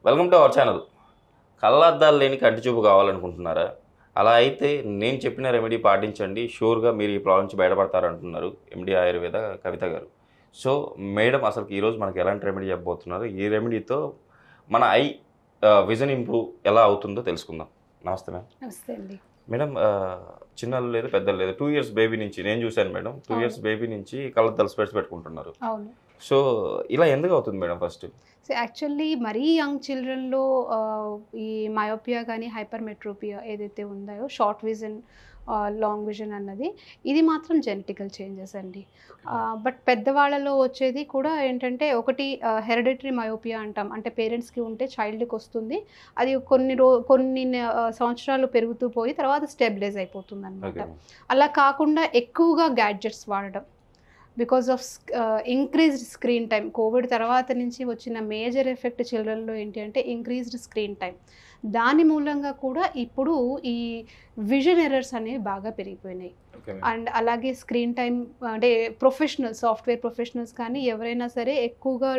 Welcome to our channel. కళ్ళద్దాలు లేని కంటి చూపు కావాలనుకుంటున్నారా? అలా అయితే నేను చెప్పిన రెమెడీ పాటించండి, షూర్గా మీరు ఈ ప్రాబ్లం నుంచి బయటపడతారంటున్నారు ఎండి ఆయుర్వేద కవిత గారు. సో మేడం అసలు ఈరోజు మనకి ఎలాంటి రెమెడీ చెప్పబోతున్నారు, ఈ రెమెడీతో మన విజన్ ఇంప్రూవ్ ఎలా అవుతుందో తెలుసుకుందాం. నమస్తే మ్యామ్. నమస్తే అండి. మేడం, చిన్నలు లేదు పెద్దలు లేదు, 2 years బేబీ నుంచి నేను చూశాను మేడం. 2 years బేబీ నుంచి కళ్ళద్దాలు స్పెట్స్ పెట్టుకుంటున్నారు. అవును. సో ఇలా ఎందుకు అవుతుంది మేడం? ఫస్ట్ సో యాక్చువల్లీ మరీ యంగ్ చిల్డ్రన్లో ఈ మయోపియా కానీ హైపర్మెట్రోపియా ఏదైతే ఉందో, షార్ట్ విజన్, లాంగ్ విజన్ అన్నది, ఇది మాత్రం జెనెటికల్ చేంజెస్ అండి. బట్ పెద్దవాళ్ళలో వచ్చేది కూడా ఏంటంటే, ఒకటి హెరిడిటరీ మయోపియా అంటాం, అంటే పేరెంట్స్కి ఉంటే చైల్డ్కి వస్తుంది. అది కొన్ని సంవత్సరాలు పెరుగుతూ పోయి తర్వాత స్టెబిలైజ్ అయిపోతుంది అనమాట. అలా కాకుండా ఎక్కువగా గ్యాడ్జెట్స్ వాడడం, because of increased screen time. Covid తర్వాత నుంచి వచ్చిన మేజర్ ఎఫెక్ట్ చిల్డ్రన్లో ఏంటి అంటే ఇంక్రీజ్డ్ స్క్రీన్ టైం. దాని మూలంగా కూడా ఇప్పుడు ఈ విజన్ ఎర్రర్స్ అనేవి బాగా పెరిగిపోయినాయి. అండ్ అలాగే స్క్రీన్ టైం అంటే సాఫ్ట్వేర్ ప్రొఫెషనల్స్ కానీ ఎవరైనా సరే ఎక్కువగా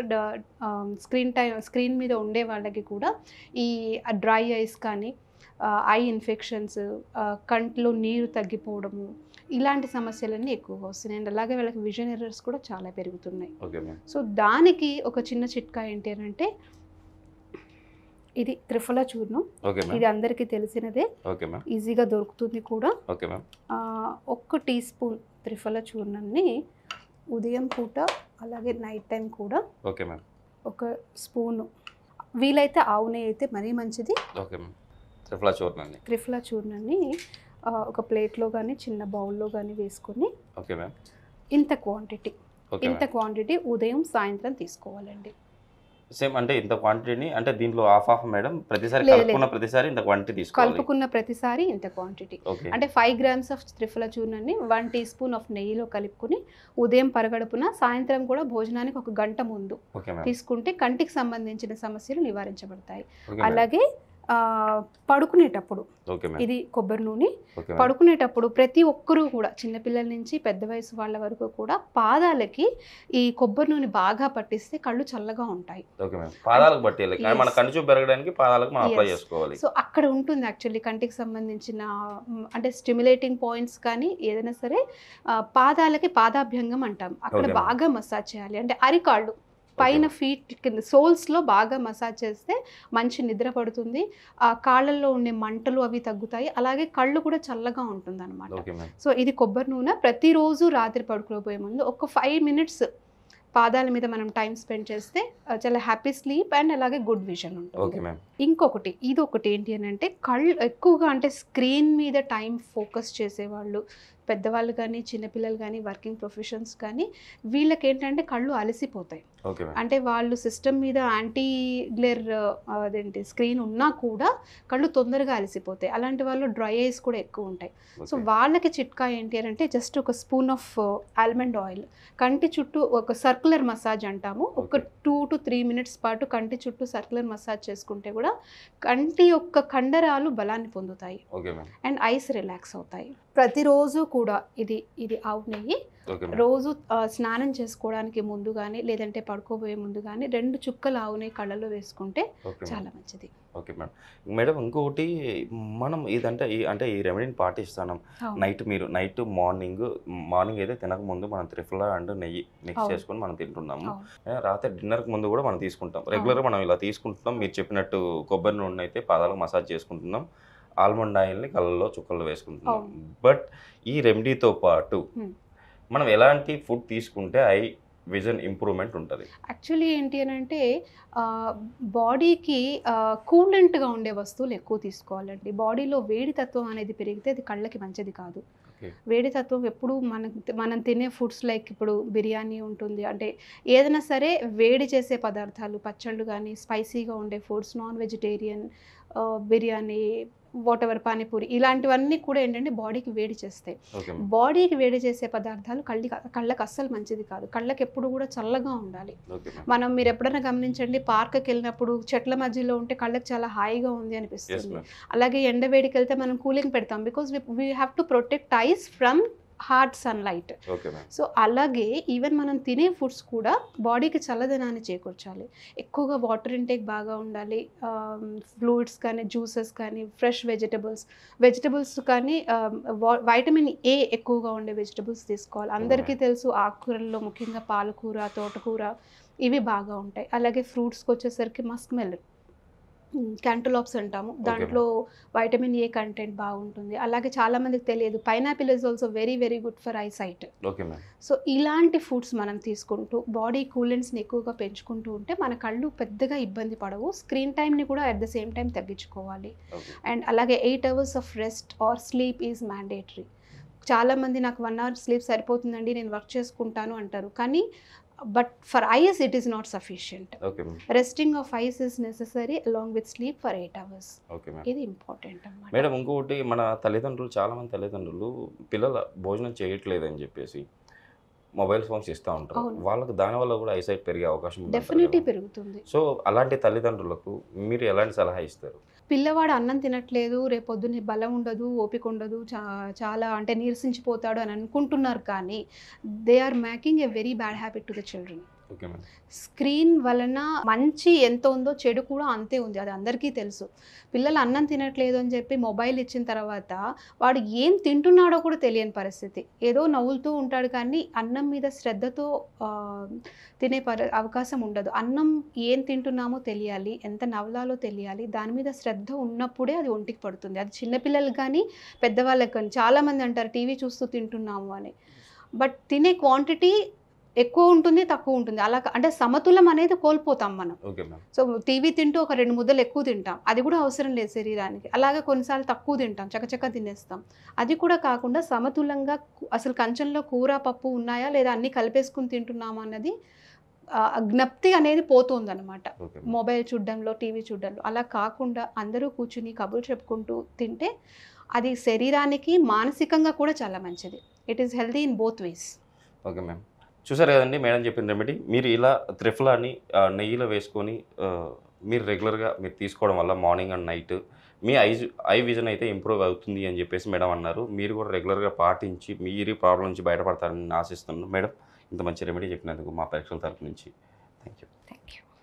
స్క్రీన్ మీద ఉండే వాళ్ళకి కూడా ఈ డ్రై ఐస్ కానీ, ఐ ఇన్ఫెక్షన్స్, కంట్లో నీరు తగ్గిపోవడము, ఇలాంటి సమస్యలన్నీ ఎక్కువగా వస్తున్నాయి. అండ్ అలాగే వాళ్ళకి విజన్ ఎర్రర్స్ కూడా చాలా పెరుగుతున్నాయి. సో దానికి ఒక చిన్న చిట్కా ఏంటి అని అంటే, ఇది త్రిఫలా చూర్ణం. ఇది అందరికీ తెలిసినదే, ఈజీగా దొరుకుతుంది కూడా. 1 టీ స్పూన్ త్రిఫలా చూర్ణాన్ని ఉదయం పూట అలాగే నైట్ టైం కూడా 1 స్పూను, వీలైతే ఆవు నెయ్యి అయితే మరీ మంచిది. త్రిఫలా చూర్ణాన్ని ఒక ప్లేట్లో కానీ చిన్న బౌల్లో కానీ వేసుకొని ఇంత క్వాంటిటీ ఉదయం సాయంత్రం తీసుకోవాలండి. సేమ్ అంటే ఇంత క్వాంటిటీని, అంటే దీంట్లో హాఫ్ మేడం, ప్రతిసారి కలుపుకున్న ప్రతిసారి ఇంత క్వాంటిటీ తీసుకోవాలి. కలుపుకున్న ప్రతిసారి ఇంత క్వాంటిటీ అంటే 5 grams ఆఫ్ త్రిఫలా చూర్ణాన్ని 1 టీ స్పూన్ ఆఫ్ నెయ్యిలో కలుపుకొని ఉదయం పరగడుపున, సాయంత్రం కూడా భోజనానికి 1 గంట ముందు తీసుకుంటే కంటికి సంబంధించిన సమస్యలు నివారించబడతాయి. అలాగే పడుకునేటప్పుడు ఇది కొబ్బరి నూనె. పడుకునేటప్పుడు ప్రతి ఒక్కరూ కూడా, చిన్నపిల్లల నుంచి పెద్ద వయసు వాళ్ళ వరకు కూడా, పాదాలకి ఈ కొబ్బరి నూనె బాగా పట్టిస్తే కళ్ళు చల్లగా ఉంటాయి. సో అక్కడ ఉంటుంది యాక్చువల్లీ కంటికి సంబంధించిన అంటే స్టిమ్యులేటింగ్ పాయింట్స్ కానీ ఏదైనా సరే, పాదాలకి పాదాభ్యంగం అంటాం, అక్కడ బాగా మసాజ్ చేయాలి. అంటే అరికాళ్ళు పైన ఫీట్ కింద సోల్స్లో బాగా మసాజ్ చేస్తే మంచి నిద్ర పడుతుంది. ఆ కాళ్ళల్లో ఉండే మంటలు అవి తగ్గుతాయి. అలాగే కళ్ళు కూడా చల్లగా ఉంటుంది అనమాట. సో ఇది కొబ్బరి నూనె ప్రతిరోజు రాత్రి పడుకోబోయే ముందు ఒక 5 minutes పాదాల మీద మనం టైం స్పెండ్ చేస్తే చాలా హ్యాపీ స్లీప్ అండ్ అలాగే గుడ్ విజన్ ఉంటుంది. ఇంకొకటి ఇదొకటి ఏంటి అని అంటే, కళ్ళు ఎక్కువగా అంటే స్క్రీన్ మీద టైం ఫోకస్ చేసేవాళ్ళు, పెద్దవాళ్ళు కానీ చిన్నపిల్లలు కానీ వర్కింగ్ ప్రొఫెషన్స్ కానీ, వీళ్ళకి ఏంటంటే కళ్ళు అలసిపోతాయి. అంటే వాళ్ళు సిస్టమ్ మీద యాంటీ గ్లేర్ అదేంటి స్క్రీన్ ఉన్నా కూడా కళ్ళు తొందరగా అలసిపోతాయి. అలాంటి వాళ్ళు డ్రై ఐస్ కూడా ఎక్కువ ఉంటాయి. సో వాళ్ళకి చిట్కా ఏంటి అని అంటే, just 1 spoon of almond oil కంటి చుట్టూ ఒక సర్క్యులర్ మసాజ్ అంటాము, ఒక 2 to 3 minutes పాటు కంటి చుట్టూ సర్క్యులర్ మసాజ్ చేసుకుంటే కూడా కంటి యొక్క కండరాలు బలాన్ని పొందుతాయి అండ్ ఐస్ రిలాక్స్ అవుతాయి. ప్రతిరోజు కూడా ఇది ఆవు నెయ్యి రోజు స్నానం చేసుకోవడానికి ముందు కానీ లేదంటే పడుకోబోయే ముందు కానీ 2 చుక్కలు ఆవు నెయ్యి కళ్ళలో వేసుకుంటే చాలా మంచిది. Okay madam. మేడం ఇంకొకటి, మనం అంటే ఈ రెమెడీని పాటిస్తున్నాం. నైట్ మార్నింగ్ అయితే తినక ముందు మనం త్రిఫలా అండ్ నెయ్యి మిక్స్ చేసుకొని మనం తింటున్నాము. రాత్రి డిన్నర్కి ముందు కూడా మనం తీసుకుంటాం. రెగ్యులర్గా మనం ఇలా తీసుకుంటున్నాం. మీరు చెప్పినట్టు కొబ్బరి నూనె అయితే పాదాలకు మసాజ్ చేసుకుంటున్నాం, ఆల్మండ్ ఆయిల్ని కళ్ళల్లో చుక్కల్లో వేసుకుంటున్నాం. బట్ ఈ రెమెడీతో పాటు మనం ఎలాంటి ఫుడ్ తీసుకుంటే విజన్ ఇంప్రూవ్మెంట్ ఉంటుంది? యాక్చువల్లీ ఏంటి అని అంటే, బాడీకి కూలెంట్గా ఉండే వస్తువులు ఎక్కువ తీసుకోవాలండి. బాడీలో వేడి తత్వం అనేది పెరిగితే అది కళ్ళకి మంచిది కాదు. వేడి తత్వం ఎప్పుడు మనం తినే ఫుడ్స్ లైక్ ఇప్పుడు బిర్యానీ ఉంటుంది, అంటే ఏదైనా సరే వేడి చేసే పదార్థాలు, పచ్చళ్ళు కానీ, స్పైసీగా ఉండే foods, non vegetarian, biryani, whatever, panipuri, ఇలాంటివన్నీ కూడా ఏంటంటే బాడీకి వేడి చేస్తాయి. బాడీకి వేడి చేసే పదార్థాలు కళ్ళకి అస్సలు మంచిది కాదు. కళ్ళకి ఎప్పుడు కూడా చల్లగా ఉండాలి. మీరు ఎప్పుడైనా గమనించండి, పార్క్కి వెళ్ళినప్పుడు చెట్ల మధ్యలో ఉంటే కళ్ళకి చాలా హాయిగా ఉంది అనిపిస్తుంది. అలాగే ఎండ వేడికి వెళ్తే మనం కూలింగ్ పెడతాం, because we have to protect ice from hard sunlight. Okay ma'am. So అలాగే ఈవెన్ మనం తినే ఫుడ్స్ కూడా బాడీకి చల్లదనాన్ని చేకూర్చాలి. ఎక్కువగా వాటర్ ఇంటేక్ బాగా ఉండాలి. ఫ్లూయిడ్స్ కానీ, జ్యూసెస్ కానీ, ఫ్రెష్ వెజిటబుల్స్ కానీ, వైటమిన్ ఏ ఎక్కువగా ఉండే వెజిటబుల్స్ తీసుకోవాలి. అందరికీ తెలుసు ఆకుకూరల్లో ముఖ్యంగా పాలకూర, తోటకూర ఇవి బాగా ఉంటాయి. అలాగే ఫ్రూట్స్కి వచ్చేసరికి మస్క్ మెలన్, క్యాంటలోప్స్ అంటాము, దాంట్లో వైటమిన్ ఏ కంటెంట్ బాగుంటుంది. అలాగే చాలా మందికి తెలియదు, pineapple is also very very good for eye sight. So ఇలాంటి ఫుడ్స్ మనం తీసుకుంటూ బాడీ కూలెంట్స్ని ఎక్కువగా పెంచుకుంటూ ఉంటే మన కళ్ళు పెద్దగా ఇబ్బంది పడవు. స్క్రీన్ టైంని కూడా అట్ ద సేమ్ టైం తగ్గించుకోవాలి. అండ్ అలాగే 8 hours of rest are sleep is mandatory. చాలామంది నాకు 1 hour స్లీప్ సరిపోతుందండి, నేను వర్క్ చేసుకుంటాను అంటారు, కానీ but for eyes it is not sufficient. Okay ma'am. Resting of eyes is necessary along with sleep for 8 hours. Okay ma'am. ఇది important అన్నమాట. Madam ఇంకొకటి, మన తల్లిదండ్రులు చాలామంది తల్లిదండ్రులు పిల్లల భోజనం చేయట్లేదని చెప్పేసి మొబైల్ ఫోన్స్ ఇస్తూ ఉంటారు. వాళ్ళకి దానివల్ల కూడా ఐసైట్ పెరిగే అవకాశం ఉంది. డెఫినెట్లీ పెరుగుతుంది. సో అలాంటి తల్లిదండ్రులకు మీరు ఎలాంటి సలహా ఇస్తారు? పిల్లవాడు అన్నం తినట్లేదు, రేపొద్దున బలం ఉండదు, ఓపిక ఉండదు, చాలా అంటే నీరసించిపోతాడు అని అనుకుంటున్నారు, కానీ they are making a very bad habit to the children. Screen వలన మంచి ఎంత ఉందో చెడు కూడా అంతే ఉంది, అది అందరికీ తెలుసు. పిల్లలు అన్నం తినట్లేదు అని చెప్పి మొబైల్ ఇచ్చిన తర్వాత వాడు ఏం తింటున్నాడో కూడా తెలియని పరిస్థితి. ఏదో నవ్వులుతూ ఉంటాడు, కానీ అన్నం మీద శ్రద్ధతో తినే అవకాశం ఉండదు. అన్నం ఏం తింటున్నామో తెలియాలి, ఎంత నవ్వులాలో తెలియాలి, దాని మీద శ్రద్ధ ఉన్నప్పుడే అది ఒంటికి పడుతుంది. అది చిన్నపిల్లలకు కానీ పెద్దవాళ్ళకి కానీ. చాలామంది అంటారు టీవీ చూస్తూ తింటున్నాము అని, బట్ తినే క్వాంటిటీ ఎక్కువ ఉంటుంది, తక్కువ ఉంటుంది. అలా అంటే సమతులం అనేది కోల్పోతాం మనం. సో టీవీ తింటూ ఒక 2 ముద్దలు ఎక్కువ తింటాం, అది కూడా అవసరం లేదు శరీరానికి. అలాగే కొన్నిసార్లు తక్కువ తింటాం, చకచక తినేస్తాం. అది కూడా కాకుండా సమతులంగా అసలు కంచంలో కూర పప్పు ఉన్నాయా లేదా అన్నీ కలిపేసుకుని తింటున్నామా అన్నది జ్ఞప్తి అనేది పోతుంది అనమాట మొబైల్ చూడడంలో, టీవీ చూడడంలో. అలా కాకుండా అందరూ కూర్చుని కబుర్లు చెప్పుకుంటూ తింటే అది శరీరానికి మానసికంగా కూడా చాలా మంచిది. It is healthy in both ways. Okay ma'am, చూసారు కదండి మేడం చెప్పిన రెమెడీ. మీరు ఇలా త్రిఫలాని నెయ్యిలో వేసుకొని మీరు రెగ్యులర్గా మీరు తీసుకోవడం వల్ల morning and night me eye vision అయితే ఇంప్రూవ్ అవుతుంది అని చెప్పేసి మేడం అన్నారు. మీరు కూడా రెగ్యులర్గా పాటించి మీరు ప్రాబ్లం నుంచి బయటపడతారని ఆశిస్తున్నాను. మేడం ఇంత మంచి రెమెడీ చెప్పినందుకు మా ప్రేక్షకుల తరపు నుంచి థ్యాంక్ యూ.